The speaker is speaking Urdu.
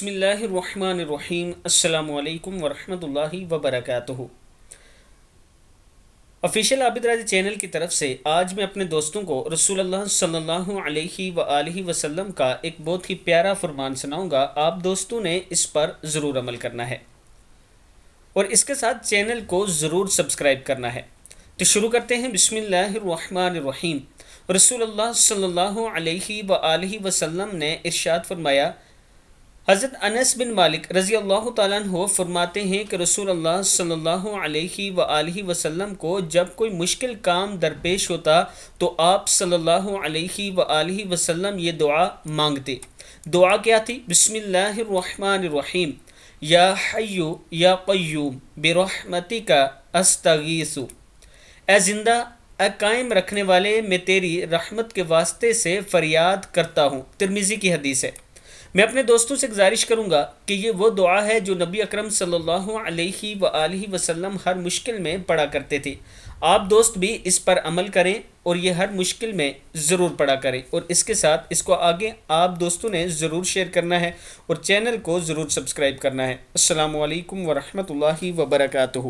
بسم اللہ الرحمن الرحیم۔ السلام علیکم ورحمۃ اللہ وبرکاتہ۔ آفیشیل عابد راضی چینل کی طرف سے آج میں اپنے دوستوں کو رسول اللہ صلی اللہ علیہ وآلہ وسلم کا ایک بہت ہی پیارا فرمان سناؤں گا۔ آپ دوستوں نے اس پر ضرور عمل کرنا ہے اور اس کے ساتھ چینل کو ضرور سبسکرائب کرنا ہے۔ تو شروع کرتے ہیں۔ بسم اللہ الرحمن الرحیم۔ رسول اللہ صلی اللہ علیہ وآلہ وسلم نے ارشاد فرمایا، حضرت انس بن مالک رضی اللہ تعالیٰ عنہ فرماتے ہیں کہ رسول اللہ صلی اللہ علیہ وآلہ وسلم کو جب کوئی مشکل کام درپیش ہوتا تو آپ صلی اللہ علیہ وآلہ وسلم یہ دعا مانگتے۔ دعا کیا تھی؟ بسم اللہ الرحمن الرحیم، یا حی یا قیوم برحمتک استغیث۔ اے زندہ اے قائم رکھنے والے، میں تیری رحمت کے واسطے سے فریاد کرتا ہوں۔ ترمذی کی حدیث ہے۔ میں اپنے دوستوں سے گزارش کروں گا کہ یہ وہ دعا ہے جو نبی اکرم صلی اللہ علیہ وآلہ وسلم ہر مشکل میں پڑھا کرتے تھے۔ آپ دوست بھی اس پر عمل کریں اور یہ ہر مشکل میں ضرور پڑھا کریں، اور اس کے ساتھ اس کو آگے آپ دوستوں نے ضرور شیئر کرنا ہے اور چینل کو ضرور سبسکرائب کرنا ہے۔ السلام علیکم ورحمۃ اللہ وبرکاتہ۔